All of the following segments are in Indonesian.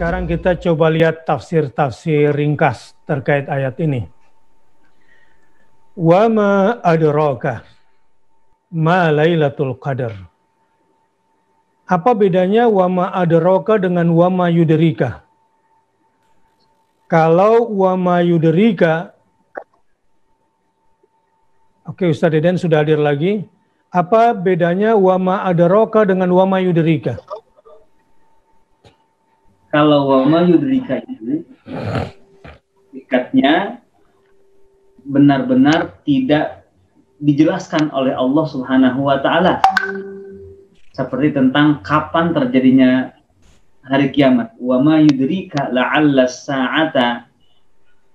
Sekarang kita coba lihat tafsir-tafsir ringkas terkait ayat ini. Wa ma adraka ma Lailatul Qadar. Apa bedanya wa ma adraka dengan wa ma yudrika? Kalau wa ma yudrika, oke, Ustaz Deden sudah hadir lagi. Apa bedanya wa ma adraka dengan wa ma yudrika? Kalau wa ma yudrika itu ikatnya benar-benar tidak dijelaskan oleh Allah Subhanahu wa taala. Seperti tentang kapan terjadinya hari kiamat. Wa ma yudrika la'alla sa'ata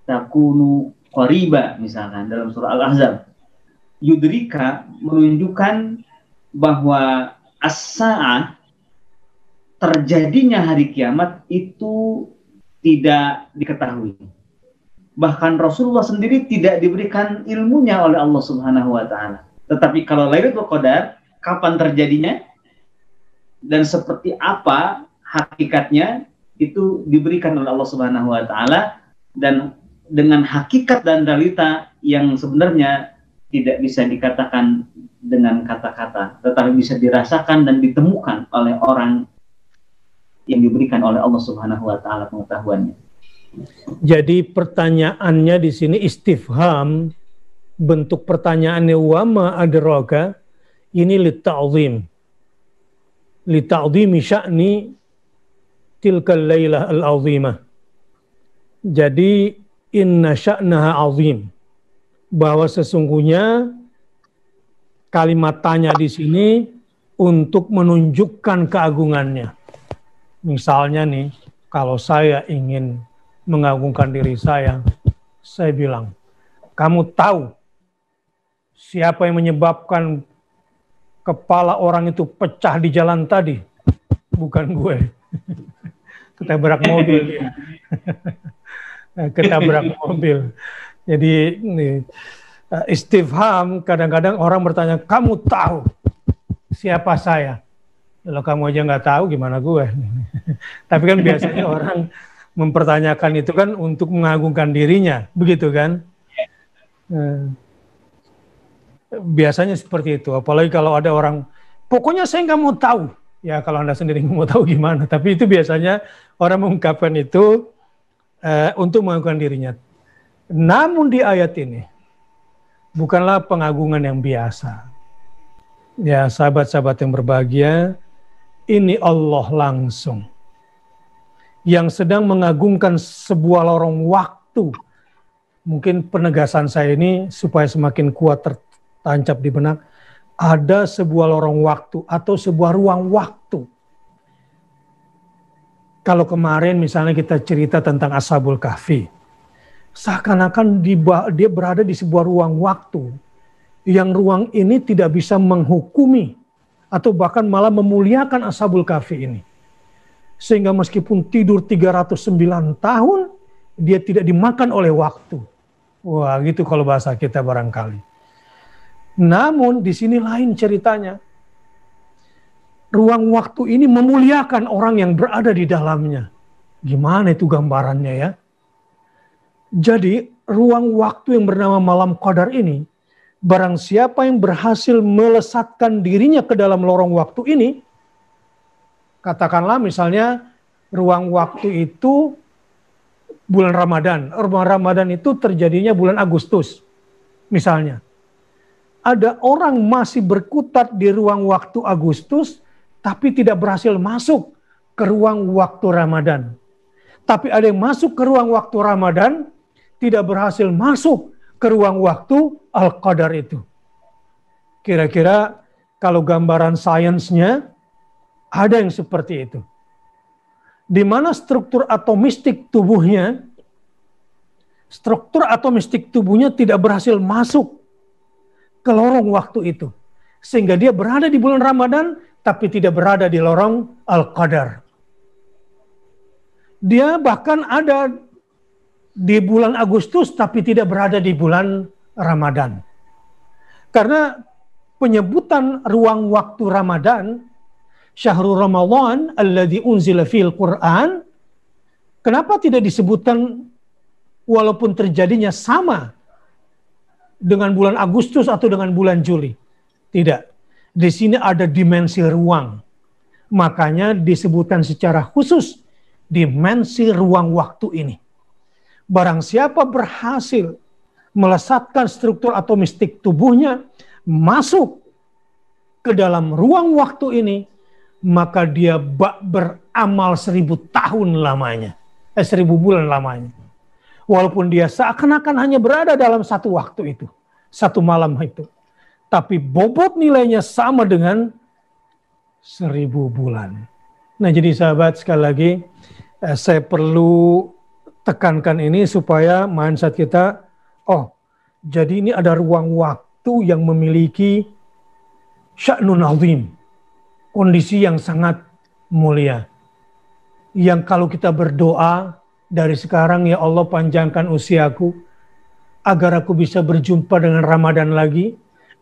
takunu qariba, misalkan dalam surah Al-Ahzab. Yudrika menunjukkan bahwa as-sa'ah, terjadinya hari kiamat itu tidak diketahui. Bahkan Rasulullah sendiri tidak diberikan ilmunya oleh Allah Subhanahu wa taala. Tetapi kalau Lailatul Qadar, kapan terjadinya dan seperti apa hakikatnya itu diberikan oleh Allah Subhanahu wa taala, dan dengan hakikat dan realita yang sebenarnya tidak bisa dikatakan dengan kata-kata, tetapi bisa dirasakan dan ditemukan oleh orang yang diberikan oleh Allah Subhanahu wa taala pengetahuannya. Jadi pertanyaannya di sini istifham, bentuk pertanyaannya wa ma adraka, ini lita'zim. Lita'zimi sya'ni tilkal lailah al-'azimah. Jadi inna sya'naha 'azim. Bahwa sesungguhnya kalimat tanya di sini untuk menunjukkan keagungannya. Misalnya nih, kalau saya ingin mengagungkan diri saya bilang, kamu tahu siapa yang menyebabkan kepala orang itu pecah di jalan tadi? Bukan gue. Ketabrak mobil dia. Ketabrak mobil. Jadi istifham, kadang-kadang orang bertanya, kamu tahu siapa saya? Kalau kamu aja nggak tahu, gimana gue? Tapi kan biasanya orang mempertanyakan itu kan untuk mengagungkan dirinya, begitu kan? Biasanya seperti itu. Apalagi kalau ada orang, pokoknya saya nggak mau tahu. Ya kalau Anda sendiri nggak mau tahu gimana. Tapi itu biasanya orang mengungkapkan itu untuk mengagungkan dirinya. Namun di ayat ini bukanlah pengagungan yang biasa. Ya sahabat-sahabat yang berbahagia, ini Allah langsung yang sedang mengagungkan sebuah lorong waktu. Mungkin penegasan saya ini supaya semakin kuat tertancap di benak. Ada sebuah lorong waktu atau sebuah ruang waktu. Kalau kemarin misalnya kita cerita tentang Ashabul Kahfi, seakan-akan dia berada di sebuah ruang waktu. Yang ruang ini tidak bisa menghukumi atau bahkan malah memuliakan Ashabul Kahfi ini. Sehingga meskipun tidur 309 tahun, dia tidak dimakan oleh waktu. Wah, gitu kalau bahasa kita barangkali. Namun di sini lain ceritanya. Ruang waktu ini memuliakan orang yang berada di dalamnya. Gimana itu gambarannya ya? Jadi ruang waktu yang bernama Malam Qadar ini, barang siapa yang berhasil melesatkan dirinya ke dalam lorong waktu ini, katakanlah misalnya ruang waktu itu bulan Ramadan. Ramadan itu terjadinya bulan Agustus. Misalnya. Ada orang masih berkutat di ruang waktu Agustus, tapi tidak berhasil masuk ke ruang waktu Ramadan. Tapi ada yang masuk ke ruang waktu Ramadan, tidak berhasil masuk ke ruang waktu Al-Qadar itu. Kira-kira kalau gambaran sainsnya, ada yang seperti itu. Di mana struktur atomistik tubuhnya tidak berhasil masuk ke lorong waktu itu. Sehingga dia berada di bulan Ramadan, tapi tidak berada di lorong Al-Qadar. Dia bahkan ada di bulan Agustus, tapi tidak berada di bulan Ramadan. Karena penyebutan ruang waktu Ramadan, Syahrul Ramadan alladzi unzila fil Qur'an, Kenapa tidak disebutkan walaupun terjadinya sama dengan bulan Agustus atau dengan bulan Juli? Tidak. Di sini ada dimensi ruang. Makanya disebutkan secara khusus dimensi ruang waktu ini. Barang siapa berhasil melesatkan struktur atomistik tubuhnya masuk ke dalam ruang waktu ini, maka dia beramal 1000 tahun lamanya. 1000 bulan lamanya. Walaupun dia seakan-akan hanya berada dalam satu waktu itu. Satu malam itu. Tapi bobot nilainya sama dengan 1000 bulan. Nah jadi sahabat, sekali lagi saya perlu tekankan ini supaya mindset kita, oh jadi ini ada ruang waktu yang memiliki sya'nun azim, kondisi yang sangat mulia. Yang kalau kita berdoa dari sekarang, ya Allah panjangkan usiaku, agar aku bisa berjumpa dengan Ramadan lagi,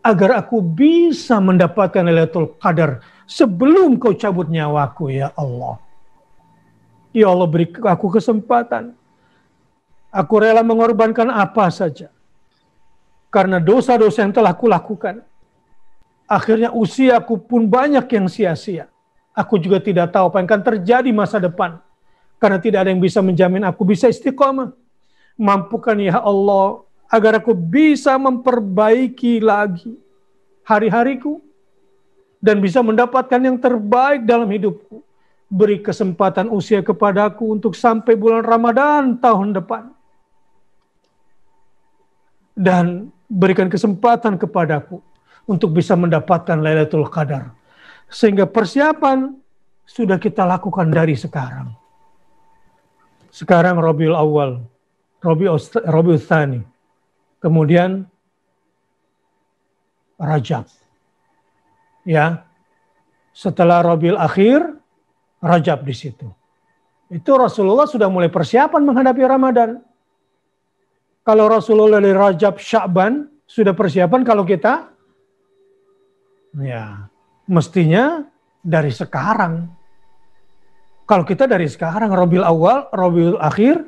agar aku bisa mendapatkan Lailatul Qadar sebelum kau cabut nyawaku, ya Allah. Ya Allah, beri aku kesempatan. Aku rela mengorbankan apa saja. Karena dosa-dosa yang telah kulakukan. Akhirnya usiaku pun banyak yang sia-sia. Aku juga tidak tahu apa yang akan terjadi masa depan. Karena tidak ada yang bisa menjamin aku bisa istiqamah. Mampukan ya Allah, agar aku bisa memperbaiki lagi hari-hariku. Dan bisa mendapatkan yang terbaik dalam hidupku. Beri kesempatan usia kepadaku untuk sampai bulan Ramadan tahun depan. Dan berikan kesempatan kepadaku untuk bisa mendapatkan Lailatul Qadar. Sehingga persiapan sudah kita lakukan dari sekarang. Sekarang Rabiul Awal, Rabiul Tsani, kemudian Rajab. Ya, setelah Rabiul Akhir, Rajab di situ. Itu Rasulullah sudah mulai persiapan menghadapi Ramadan. Kalau Rasulullah dari Rajab, Sya'ban sudah persiapan, kalau kita ya mestinya dari sekarang. Kalau kita dari sekarang, Rabiul Awal, Rabiul Akhir,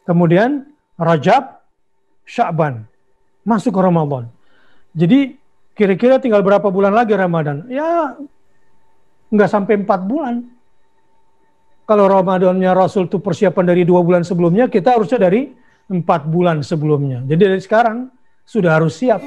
kemudian Rajab, Sya'ban, masuk ke Ramadan. Jadi kira-kira tinggal berapa bulan lagi Ramadan? Ya nggak sampai 4 bulan. Kalau Ramadannya Rasul itu persiapan dari 2 bulan sebelumnya, kita harusnya dari 4 bulan sebelumnya. Jadi dari sekarang sudah harus siap.